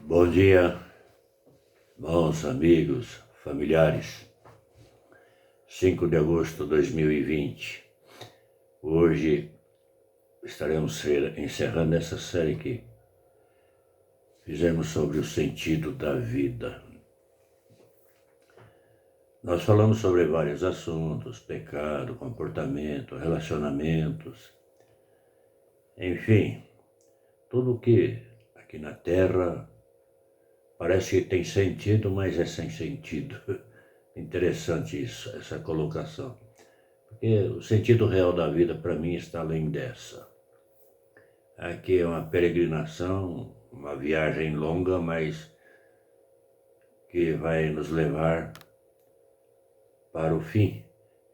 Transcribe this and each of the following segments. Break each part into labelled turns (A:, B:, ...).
A: Bom dia, bons amigos, familiares. 5 de agosto de 2020. Hoje estaremos encerrando essa série que fizemos sobre o sentido da vida. Nós falamos sobre vários assuntos: pecado, comportamento, relacionamentos, enfim, tudo que aqui na Terra parece que tem sentido, mas é sem sentido. Interessante isso, essa colocação. Porque o sentido real da vida para mim está além dessa. Aqui é uma peregrinação, uma viagem longa, mas que vai nos levar para o fim.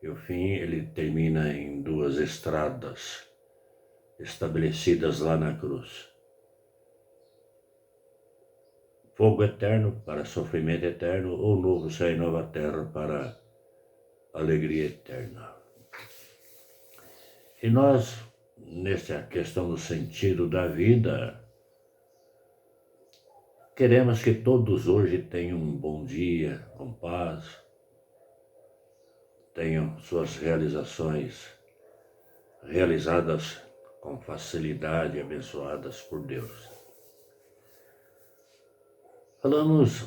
A: E o fim ele termina em duas estradas estabelecidas lá na cruz. Fogo eterno para sofrimento eterno, ou novo céu e nova terra para alegria eterna. E nós, nessa questão do sentido da vida, queremos que todos hoje tenham um bom dia, com paz, tenham suas realizações realizadas com facilidade, abençoadas por Deus. Falamos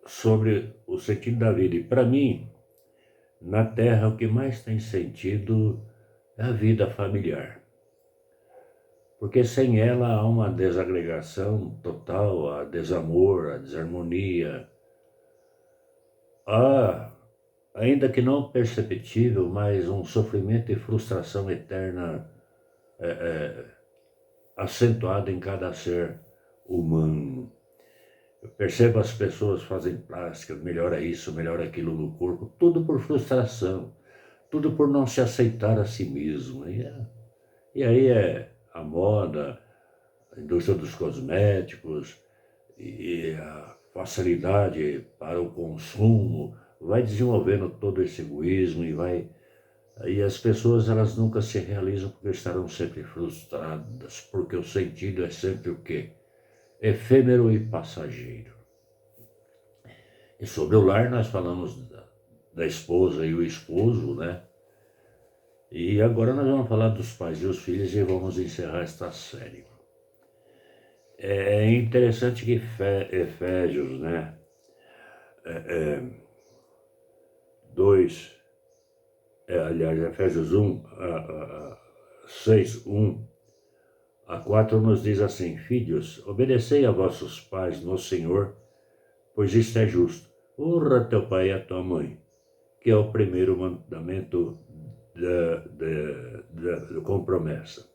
A: sobre o sentido da vida, e para mim, na Terra, o que mais tem sentido é a vida familiar. Porque sem ela há uma desagregação total, há desamor, há desarmonia. Há, ainda que não perceptível, mas um sofrimento e frustração eterna acentuado em cada ser humano. Eu percebo as pessoas fazem plástica, melhora isso, melhora aquilo no corpo, tudo por frustração, tudo por não se aceitar a si mesmo. E aí é a moda, a indústria dos cosméticos e a facilidade para o consumo, vai desenvolvendo todo esse egoísmo e as pessoas elas nunca se realizam porque estarão sempre frustradas, porque o sentido é sempre o quê? Efêmero e passageiro. E sobre o lar nós falamos da esposa e o esposo, né? E agora nós vamos falar dos pais e os filhos e vamos encerrar esta série. É interessante que Efésios, né? 2, aliás, Efésios 1, 6, 1 a 4 nos diz assim: Filhos, obedecei a vossos pais no Senhor, pois isto é justo. Honra teu pai e a tua mãe, que é o primeiro mandamento com promessa,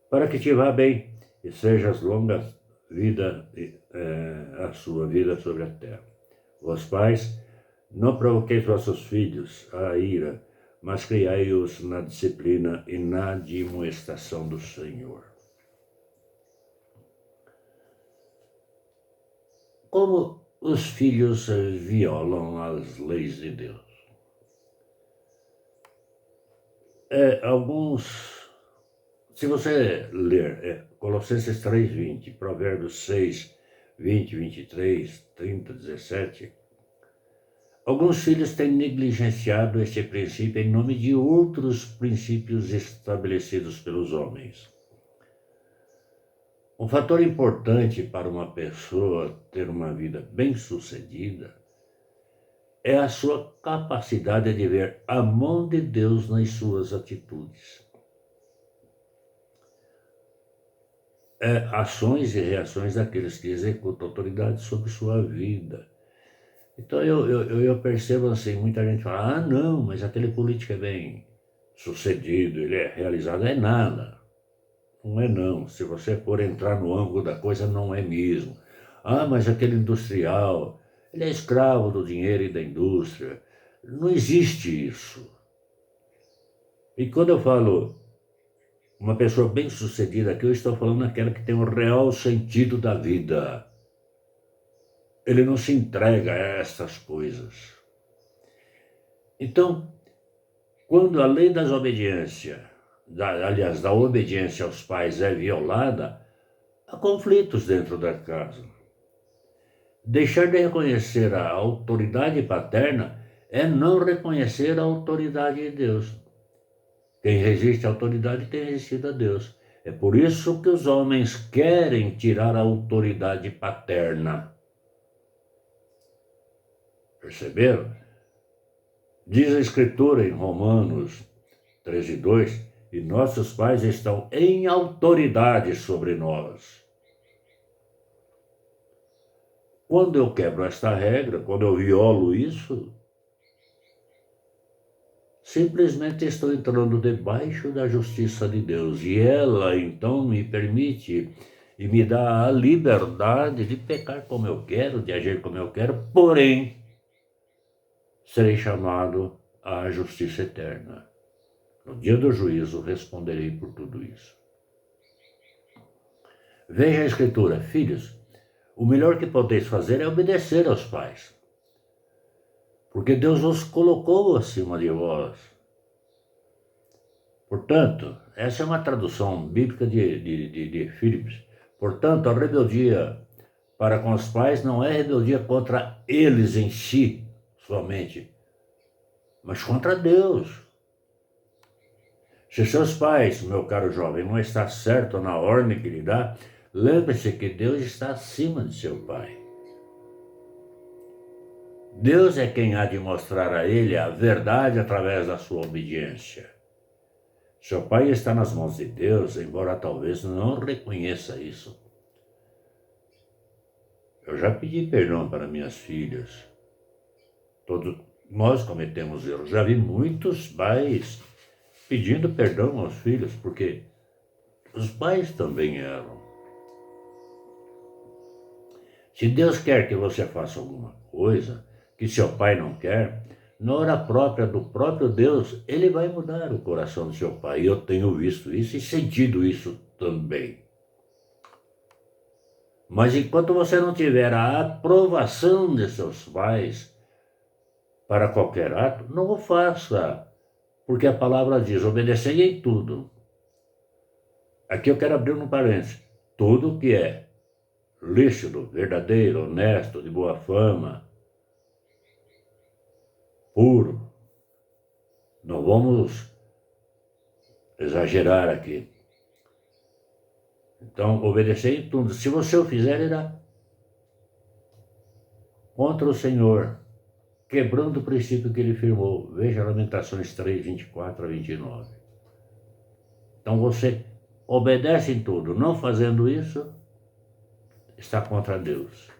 A: para que te vá bem e sejas longa vida, a sua vida sobre a terra. Vós pais, não provoqueis vossos filhos à ira, mas criai-os na disciplina e na admoestação do Senhor. Como os filhos violam as leis de Deus? Se você ler Colossenses 3:20, Provérbios 6, 20, 23, 30, 17, alguns filhos têm negligenciado este princípio em nome de outros princípios estabelecidos pelos homens. Um fator importante para uma pessoa ter uma vida bem-sucedida é a sua capacidade de ver a mão de Deus nas suas atitudes. Ações e reações daqueles que executam autoridade sobre sua vida. Então eu percebo assim, muita gente fala, não, mas aquele político é bem sucedido, ele é realizado, é nada. Não é não, se você for entrar no ângulo da coisa, não é mesmo. Mas aquele industrial, ele é escravo do dinheiro e da indústria. Não existe isso. E quando eu falo uma pessoa bem-sucedida aqui, eu estou falando daquela que tem um real sentido da vida. Ele não se entrega a essas coisas. Então, quando a lei da obediência aos pais é violada, Há conflitos dentro da casa. Deixar de reconhecer a autoridade paterna é não reconhecer a autoridade de Deus. Quem resiste à autoridade tem resistido a Deus. É por isso que os homens querem tirar a autoridade paterna. Perceberam? Diz a Escritura em Romanos 13:2, e nossos pais estão em autoridade sobre nós. Quando eu quebro esta regra, quando eu violo isso, simplesmente estou entrando debaixo da justiça de Deus. E ela, então, me permite e me dá a liberdade de pecar como eu quero, de agir como eu quero, porém, serei chamado à justiça eterna. No dia do juízo, responderei por tudo isso. Veja a Escritura, filhos, o melhor que podeis fazer é obedecer aos pais, porque Deus os colocou acima de vós. Portanto, essa é uma tradução bíblica de Phillips. Portanto, a rebeldia para com os pais não é rebeldia contra eles em si, somente, mas contra Deus. Se seus pais, meu caro jovem, não está certo na ordem que lhe dá, lembre-se que Deus está acima de seu pai. Deus é quem há de mostrar a ele a verdade através da sua obediência. Seu pai está nas mãos de Deus, embora talvez não reconheça isso. Eu já pedi perdão para minhas filhas. Todos nós cometemos erros. Já vi muitos pais pedindo perdão aos filhos, porque os pais também erram. Se Deus quer que você faça alguma coisa que seu pai não quer, na hora própria do próprio Deus, ele vai mudar o coração do seu pai. E eu tenho visto isso e sentido isso também. Mas enquanto você não tiver a aprovação de seus pais para qualquer ato, não o faça. Porque a palavra diz, obedecei em tudo. Aqui eu quero abrir um parênteses. Tudo que é lícito, verdadeiro, honesto, de boa fama, puro. Não vamos exagerar aqui. Então, obedecer em tudo. Se você o fizer, irá contra o Senhor, quebrando o princípio que ele firmou. Veja Lamentações 3, 24 a 29. Então, você obedece em tudo. Não fazendo isso, está contra Deus.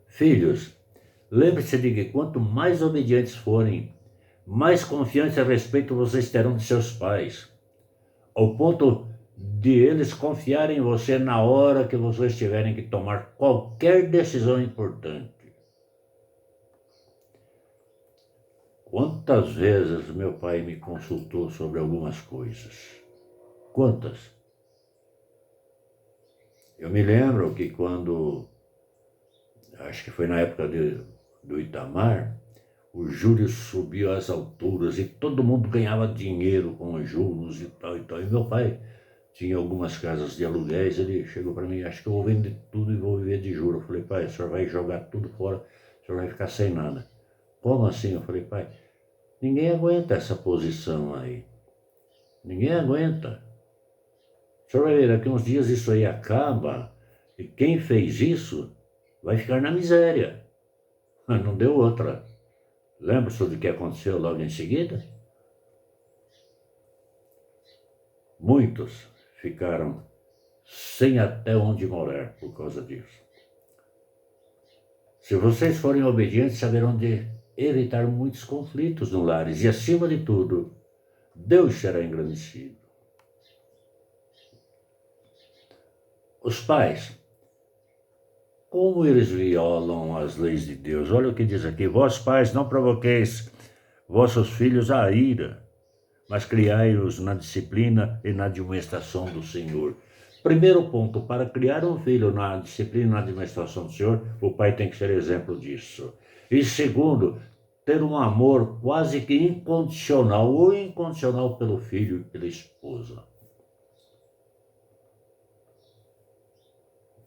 A: Filhos, lembre-se de que quanto mais obedientes forem, mais confiança e respeito vocês terão de seus pais, ao ponto de eles confiarem em você na hora que vocês tiverem que tomar qualquer decisão importante. Quantas vezes meu pai me consultou sobre algumas coisas? Quantas? Eu me lembro que quando, acho que foi na época do Itamar, o juros subiu às alturas e todo mundo ganhava dinheiro com os juros e tal e tal. E meu pai tinha algumas casas de aluguéis, ele chegou para mim, acho que eu vou vender tudo e vou viver de juros. Eu falei, pai, o senhor vai jogar tudo fora, o senhor vai ficar sem nada. Como assim? Eu falei, pai, ninguém aguenta essa posição aí. Ninguém aguenta. O senhor vai ver, daqui uns dias isso aí acaba e quem fez isso vai ficar na miséria. Mas não deu outra. Lembra-se do que aconteceu logo em seguida? Muitos ficaram sem até onde morar por causa disso. Se vocês forem obedientes, saberão de evitar muitos conflitos no lar e, acima de tudo, Deus será engrandecido. Os pais, como eles violam as leis de Deus? Olha o que diz aqui, vós pais não provoqueis vossos filhos à ira, mas criai-os na disciplina e na admoestação do Senhor. Primeiro ponto, para criar um filho na disciplina e na admoestação do Senhor, o pai tem que ser exemplo disso. E segundo, ter um amor quase que incondicional ou incondicional pelo filho e pela esposa.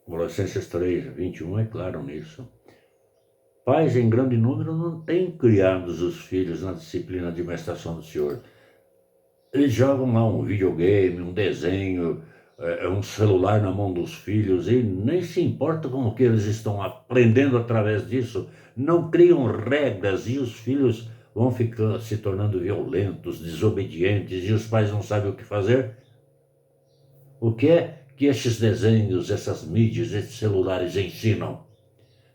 A: Colossenses 3:21 é claro nisso. Pais em grande número não têm criado os filhos na disciplina de administração do Senhor. Eles jogam lá um videogame, um desenho, um celular na mão dos filhos e nem se importa com o que eles estão aprendendo através disso. Não criam regras e os filhos vão ficando, se tornando violentos, desobedientes e os pais não sabem o que fazer. O que é que estes desenhos, essas mídias, esses celulares ensinam?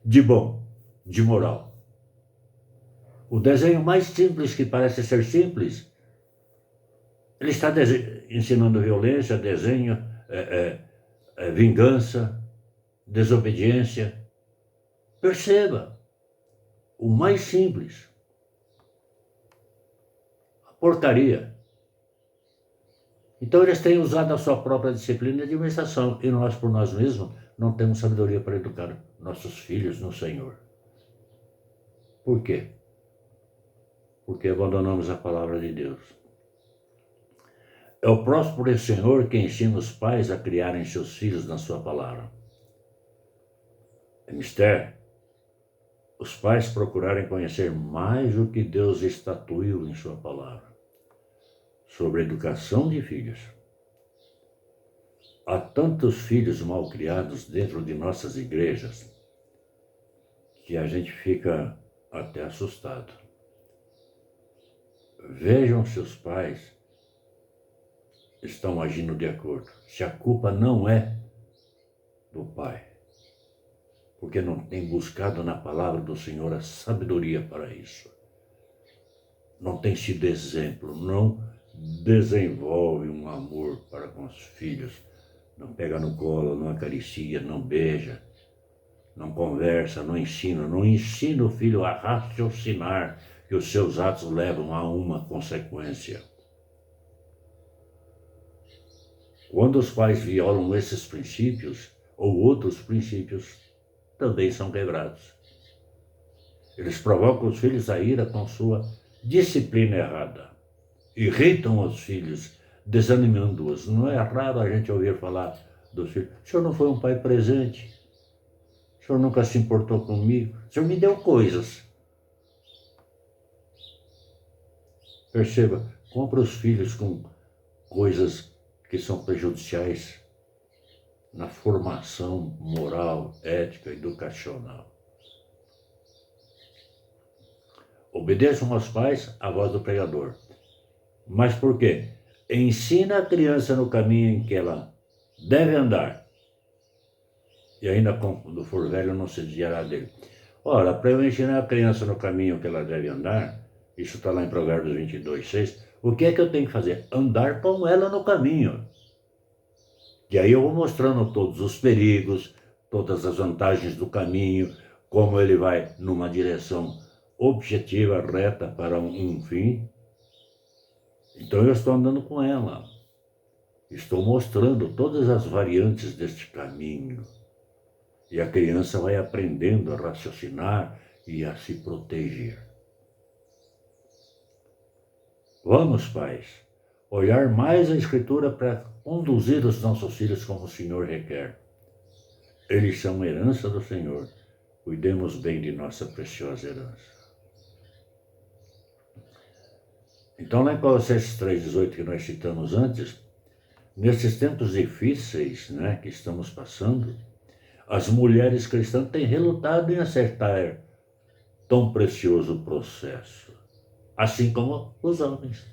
A: De bom, de moral. O desenho mais simples, que parece ser simples, ele está ensinando violência, desenho, vingança, desobediência. Perceba, o mais simples, a porcaria. Então eles têm usado a sua própria disciplina de administração e nós, por nós mesmos, não temos sabedoria para educar nossos filhos no Senhor. Por quê? Porque abandonamos a palavra de Deus. É o próprio Senhor que ensina os pais a criarem seus filhos na sua palavra. É mistério. Os pais procurarem conhecer mais o que Deus estatuiu em sua palavra sobre a educação de filhos. Há tantos filhos mal criados dentro de nossas igrejas que a gente fica até assustado. Vejam se os pais estão agindo de acordo. Se a culpa não é do pai, porque não tem buscado na palavra do Senhor a sabedoria para isso. Não tem sido exemplo, não desenvolve um amor para com os filhos. Não pega no colo, não acaricia, não beija, não conversa, não ensina o filho a raciocinar que os seus atos levam a uma consequência. Quando os pais violam esses princípios, ou outros princípios, também são quebrados. Eles provocam os filhos a ira com sua disciplina errada. Irritam os filhos, desanimando-os. Não é raro a gente ouvir falar dos filhos: o senhor não foi um pai presente, o senhor nunca se importou comigo, o senhor me deu coisas. Perceba, compra os filhos com coisas que são prejudiciais na formação moral, ética, educacional. Obedeçam aos pais a voz do pregador. Mas por quê? Ensina a criança no caminho em que ela deve andar. E ainda quando for velho não se desviará dele. Ora, para eu ensinar a criança no caminho que ela deve andar, isso está lá em Provérbios 22:6, o que é que eu tenho que fazer? Andar com ela no caminho. E aí eu vou mostrando todos os perigos, todas as vantagens do caminho, como ele vai numa direção objetiva, reta para um fim. Então eu estou andando com ela. Estou mostrando todas as variantes deste caminho. E a criança vai aprendendo a raciocinar e a se proteger. Vamos, pais, olhar mais a Escritura para conduzir os nossos filhos como o Senhor requer. Eles são herança do Senhor. Cuidemos bem de nossa preciosa herança. Então, lá em Colossenses 3:18, que nós citamos antes, nesses tempos difíceis, que estamos passando, as mulheres cristãs têm relutado em acertar tão precioso processo, assim como os homens.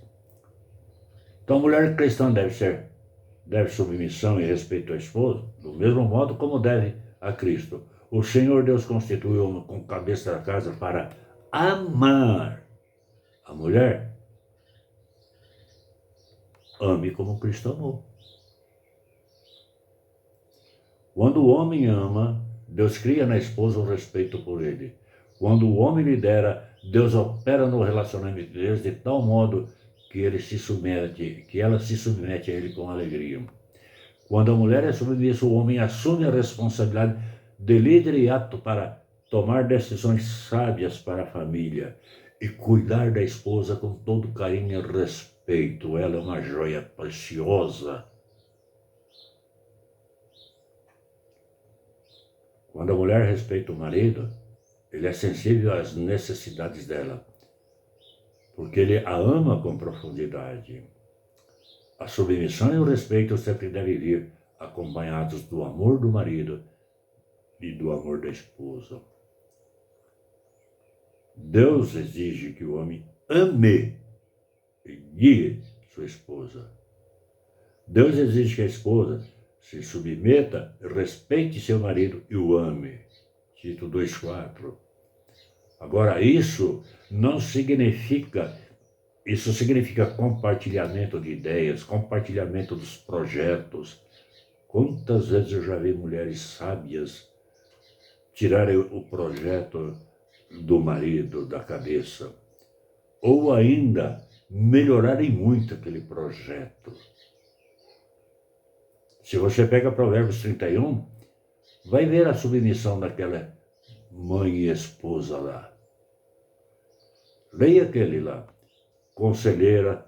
A: Então, a mulher cristã deve submissão e respeito ao esposo, do mesmo modo como deve a Cristo. O Senhor Deus constituiu o homem como cabeça da casa para amar a mulher. Ame como Cristo amou. Quando o homem ama, Deus cria na esposa um respeito por ele. Quando o homem lidera, Deus opera no relacionamento deles de tal modo que ela se submete a ele com alegria. Quando a mulher é submissa, o homem assume a responsabilidade de líder e apto para tomar decisões sábias para a família e cuidar da esposa com todo carinho e respeito. Ela é uma joia preciosa. Quando a mulher respeita o marido, ele é sensível às necessidades dela, porque ele a ama com profundidade. A submissão e o respeito sempre devem vir acompanhados do amor do marido e do amor da esposa. Deus exige que o homem ame e guie sua esposa. Deus exige que a esposa se submeta, respeite seu marido e o ame. Tito 2,4. Agora, isso significa compartilhamento de ideias, compartilhamento dos projetos. Quantas vezes eu já vi mulheres sábias tirarem o projeto do marido da cabeça, ou ainda melhorarem muito aquele projeto. Se você pega Provérbios 31, vai ver a submissão daquela mãe e esposa lá. Leia aquele lá. Conselheira,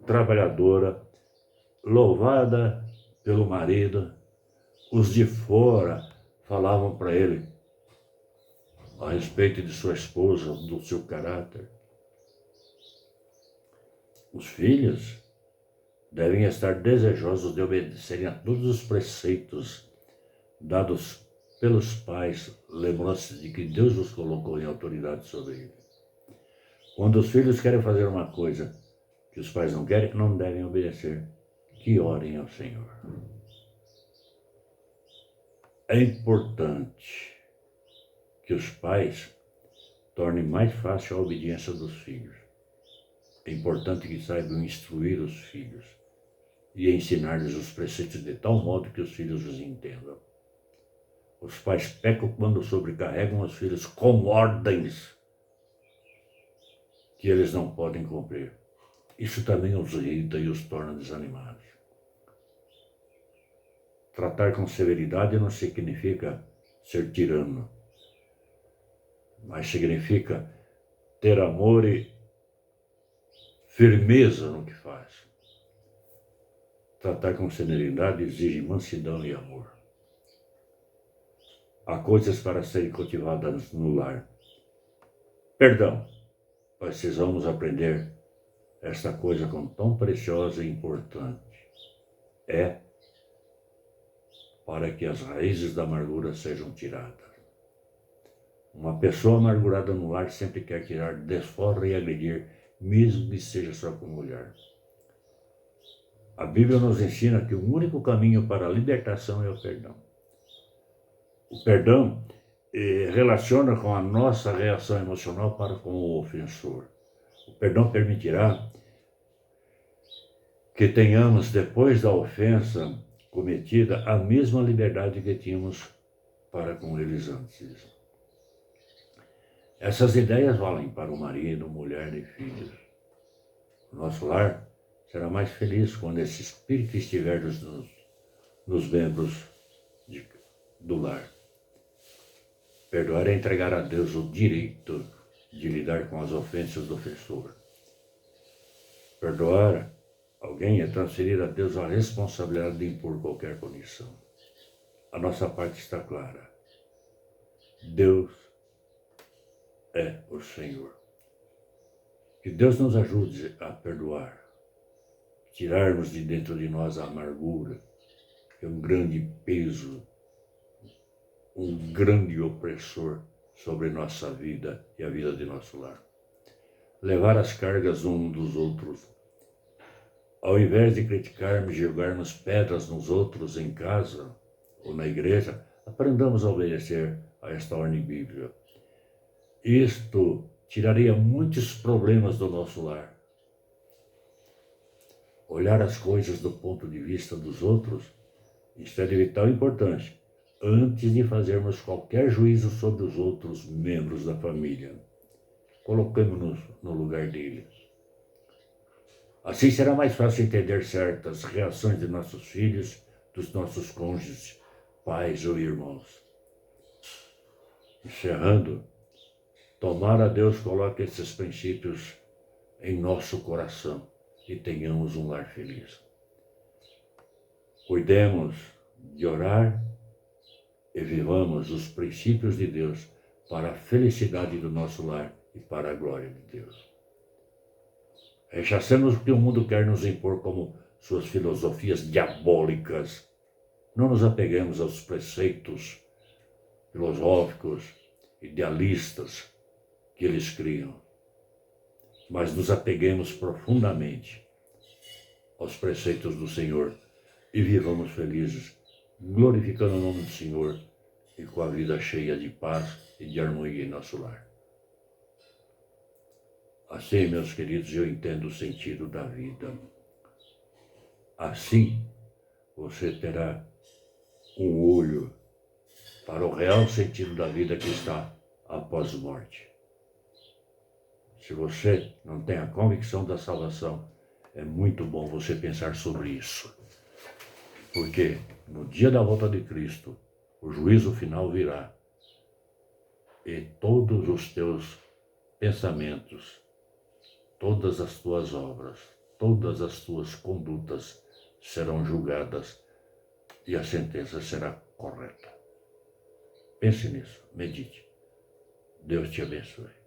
A: trabalhadora, louvada pelo marido. Os de fora falavam para ele a respeito de sua esposa, do seu caráter. Os filhos devem estar desejosos de obedecerem a todos os preceitos dados pelos pais, lembrando-se de que Deus os colocou em autoridade sobre ele. Quando os filhos querem fazer uma coisa que os pais não querem, não devem obedecer, que orem ao Senhor. É importante que os pais tornem mais fácil a obediência dos filhos. É importante que saibam instruir os filhos e ensinar-lhes os preceitos de tal modo que os filhos os entendam. Os pais pecam quando sobrecarregam os filhos com ordens que eles não podem cumprir. Isso também os irrita e os torna desanimados. Tratar com severidade não significa ser tirano, mas significa ter amor e firmeza no que faz. Tratar com serenidade exige mansidão e amor. Há coisas para serem cultivadas no lar. Perdão, precisamos aprender esta coisa com tão preciosa e importante. É para que as raízes da amargura sejam tiradas. Uma pessoa amargurada no lar sempre quer tirar desforra e agredir, mesmo que seja só com mulher. A Bíblia nos ensina que o único caminho para a libertação é o perdão. O perdão relaciona com a nossa reação emocional para com o ofensor. O perdão permitirá que tenhamos, depois da ofensa cometida, a mesma liberdade que tínhamos para com eles antes. Essas ideias valem para o marido, mulher e filhos. O nosso lar será mais feliz quando esse espírito estiver nos membros do lar. Perdoar é entregar a Deus o direito de lidar com as ofensas do ofensor. Perdoar alguém é transferir a Deus a responsabilidade de impor qualquer punição. A nossa parte está clara. Deus é o Senhor. Que Deus nos ajude a perdoar, tirarmos de dentro de nós a amargura, que é um grande peso, um grande opressor sobre nossa vida e a vida de nosso lar. Levar as cargas um dos outros. Ao invés de criticarmos e jogarmos pedras nos outros em casa ou na igreja, aprendamos a obedecer a esta ordem bíblica. Isto tiraria muitos problemas do nosso lar. Olhar as coisas do ponto de vista dos outros, isto é de vital importância, antes de fazermos qualquer juízo sobre os outros membros da família. Colocamos-nos no lugar deles. Assim será mais fácil entender certas reações de nossos filhos, dos nossos cônjuges, pais ou irmãos. Encerrando, tomara Deus coloque esses princípios em nosso coração e tenhamos um lar feliz. Cuidemos de orar e vivamos os princípios de Deus para a felicidade do nosso lar e para a glória de Deus. Rechacemos o que o mundo quer nos impor como suas filosofias diabólicas. Não nos apeguemos aos preceitos filosóficos, idealistas que eles criam, mas nos apeguemos profundamente aos preceitos do Senhor e vivamos felizes, glorificando o nome do Senhor e com a vida cheia de paz e de harmonia em nosso lar. Assim, meus queridos, eu entendo o sentido da vida. Assim, você terá um olho para o real sentido da vida que está após a morte. Se você não tem a convicção da salvação, é muito bom você pensar sobre isso. Porque no dia da volta de Cristo, o juízo final virá. E todos os teus pensamentos, todas as tuas obras, todas as tuas condutas serão julgadas e a sentença será correta. Pense nisso, medite. Deus te abençoe.